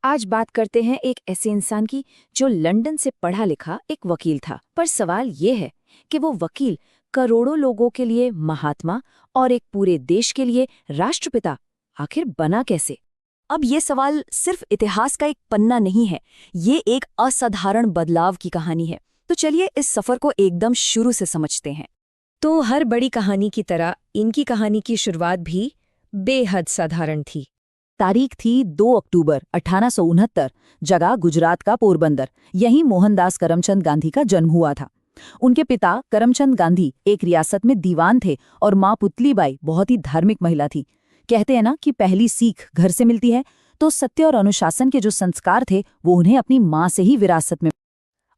आज बात करते हैं एक ऐसे इंसान की जो लंदन से पढ़ा लिखा एक वकील था। पर सवाल ये है कि वो वकील करोड़ों लोगों के लिए महात्मा और एक पूरे देश के लिए राष्ट्रपिता आखिर बना कैसे? अब ये सवाल सिर्फ इतिहास का एक पन्ना नहीं है, ये एक असाधारण बदलाव की कहानी है। तो चलिए इस सफर को एकदम शुरू से समझते हैं। तो हर बड़ी कहानी की तरह इनकी कहानी की शुरुआत भी बेहद साधारण थी। तारीख थी 2 अक्टूबर 1869। जगह गुजरात का पोरबंदर। यहीं मोहनदास करमचंद गांधी का जन्म हुआ था। उनके पिता करमचंद गांधी एक रियासत में दीवान थे और माँ पुतलीबाई बहुत ही धार्मिक महिला थी। कहते हैं ना कि पहली सीख घर से मिलती है, तो सत्य और अनुशासन के जो संस्कार थे वो उन्हें अपनी माँ से ही विरासत में।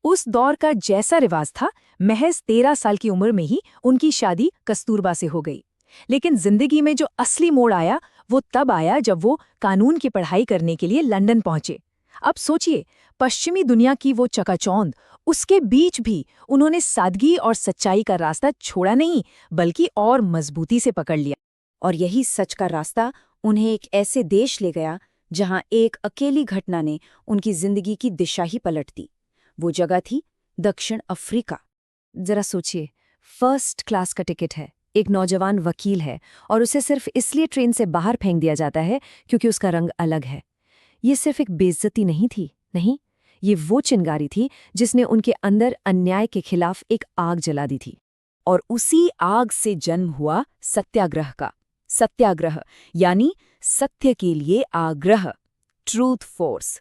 उस दौर का जैसा रिवाज था, महज 13 साल की उम्र में ही उनकी शादी कस्तूरबा से हो गई। लेकिन जिंदगी में जो असली मोड़ आया वो तब आया जब वो कानून की पढ़ाई करने के लिए लंदन पहुंचे। अब सोचिए, पश्चिमी दुनिया की वो चकाचौंध, उसके बीच भी उन्होंने सादगी और सच्चाई का रास्ता छोड़ा नहीं, बल्कि और मजबूती से पकड़ लिया। और यही सच का रास्ता उन्हें एक ऐसे देश ले गया जहां एक अकेली घटना ने उनकी जिंदगी की दिशा ही पलट दी। वो जगह थी दक्षिण अफ्रीका। जरा सोचिए, फर्स्ट क्लास का टिकट है, एक नौजवान वकील है और उसे सिर्फ इसलिए ट्रेन से बाहर फेंक दिया जाता है क्योंकि उसका रंग अलग है। ये सिर्फ एक बेइज्जती नहीं थी, नहीं, ये वो चिंगारी थी जिसने उनके अंदर अन्याय के खिलाफ एक आग जला दी थी। और उसी आग से जन्म हुआ सत्याग्रह का। सत्याग्रह यानी सत्य के लिए आग्रह, ट्रूथ फोर्स।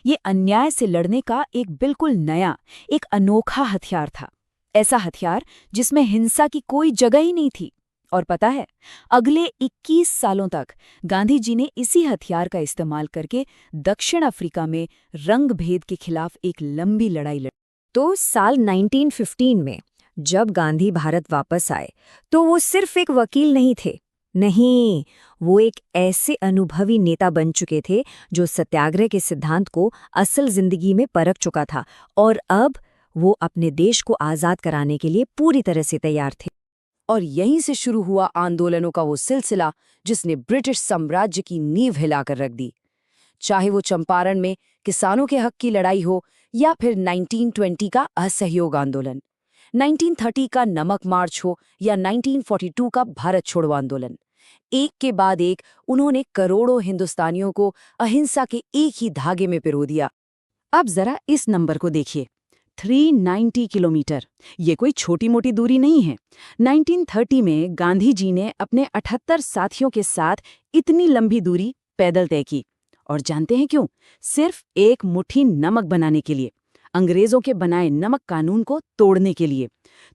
ये अन्याय से लड़ने का एक बिल्कुल नया, एक अनोखा हथियार था। ऐसा हथियार जिसमें हिंसा की कोई जगह ही नहीं थी। और पता है, अगले 21 सालों तक गांधी जी ने इसी हथियार का इस्तेमाल करके दक्षिण अफ्रीका में रंग भेद के खिलाफ एक लंबी लड़ाई लड़ी। तो साल 1915 में जब गांधी भारत वापस आए तो वो सिर्फ एक वकील नहीं थे, नहीं, वो एक ऐसे अनुभवी नेता बन चुके थे जो सत्याग्रह के सिद्धांत को असल जिंदगी में परख चुका था। और अब वो अपने देश को आज़ाद कराने के लिए पूरी तरह से तैयार थे। और यहीं से शुरू हुआ आंदोलनों का वो सिलसिला जिसने ब्रिटिश साम्राज्य की नींव हिलाकर रख दी। चाहे वो चंपारण में किसानों के हक की लड़ाई हो या फिर 1920 का असहयोग आंदोलन, 1930 का नमक मार्च हो या 1942 का भारत छोड़ो आंदोलन, एक के बाद एक उन्होंने करोड़ों हिंदुस्तानियों को अहिंसा के एक ही धागे में पिरो दिया। अब जरा इस नंबर को देखिए, 390 किलोमीटर। ये कोई छोटी मोटी दूरी नहीं है। 1930 में गांधी जी ने अपने 78 साथियों के साथ इतनी लंबी दूरी पैदल तय की। और जानते हैं क्यों? सिर्फ एक मुट्ठी नमक बनाने के लिए, अंग्रेजों के बनाए नमक कानून को तोड़ने के लिए।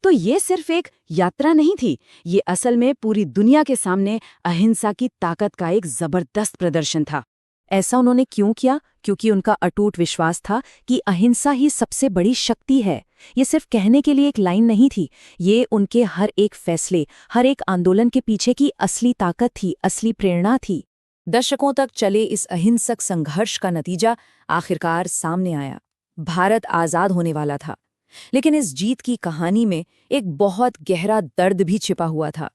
तो ये सिर्फ एक यात्रा नहीं थी, ये असल में पूरी दुनिया के सामने अहिंसा की ताकत का एक जबरदस्त प्रदर्शन था। ऐसा उन्होंने क्यों किया? क्योंकि उनका अटूट विश्वास था कि अहिंसा ही सबसे बड़ी शक्ति है। ये सिर्फ कहने के लिए एक लाइन नहीं थी, ये उनके हर एक फैसले, हर एक आंदोलन के पीछे की असली ताकत थी, असली प्रेरणा थी। दशकों तक चले इस अहिंसक संघर्ष का नतीजा आखिरकार सामने आया। भारत आज़ाद होने वाला था, लेकिन इस जीत की कहानी में एक बहुत गहरा दर्द भी छिपा हुआ था।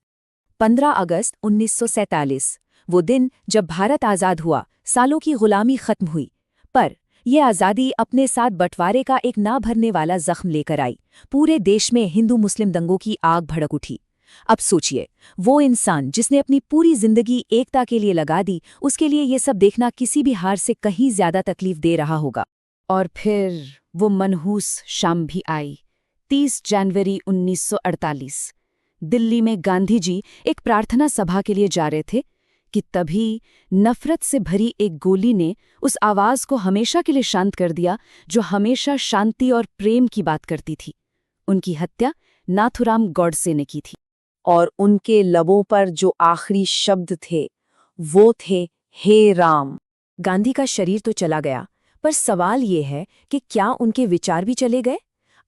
15 अगस्त 1947, वो दिन जब भारत आज़ाद हुआ, सालों की गुलामी खत्म हुई। पर यह आज़ादी अपने साथ बंटवारे का एक ना भरने वाला जख्म लेकर आई। पूरे देश में हिंदू मुस्लिम दंगों की आग भड़क उठी। अब सोचिए, वो इंसान जिसने अपनी पूरी जिंदगी एकता के लिए लगा दी, उसके लिए ये सब देखना किसी भी हार से कहीं ज्यादा तकलीफ दे रहा होगा। और फिर वो मनहूस शाम भी आई, 30 जनवरी 1948। दिल्ली में गांधी जी एक प्रार्थना सभा के लिए जा रहे थे कि तभी नफरत से भरी एक गोली ने उस आवाज को हमेशा के लिए शांत कर दिया जो हमेशा शांति और प्रेम की बात करती थी। उनकी हत्या नाथुराम गॉडसे ने की थी। और उनके लबों पर जो आखिरी शब्द थे वो थे, हे राम। गांधी का शरीर तो चला गया, पर सवाल ये है कि क्या उनके विचार भी चले गए?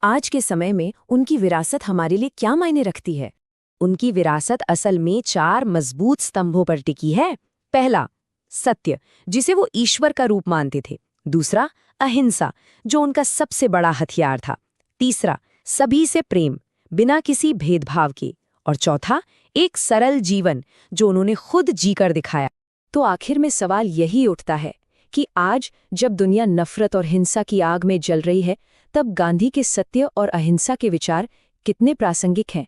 आज के समय में उनकी विरासत हमारे लिए क्या मायने रखती है? उनकी विरासत असल में 4 मजबूत स्तंभों पर टिकी है। पहला, सत्य, जिसे वो ईश्वर का रूप मानते थे। दूसरा, अहिंसा, जो उनका सबसे बड़ा हथियार था। तीसरा, सभी से प्रेम, बिना किसी भेदभाव के। और चौथा, एक सरल जीवन जो उन्होंने खुद जीकर दिखाया। तो आखिर में सवाल यही उठता है कि आज जब दुनिया नफरत और हिंसा की आग में जल रही है, तब गांधी के सत्य और अहिंसा के विचार कितने प्रासंगिक हैं।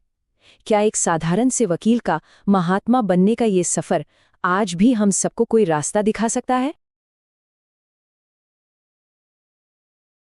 क्या एक साधारण से वकील का महात्मा बनने का ये सफर आज भी हम सबको कोई रास्ता दिखा सकता है?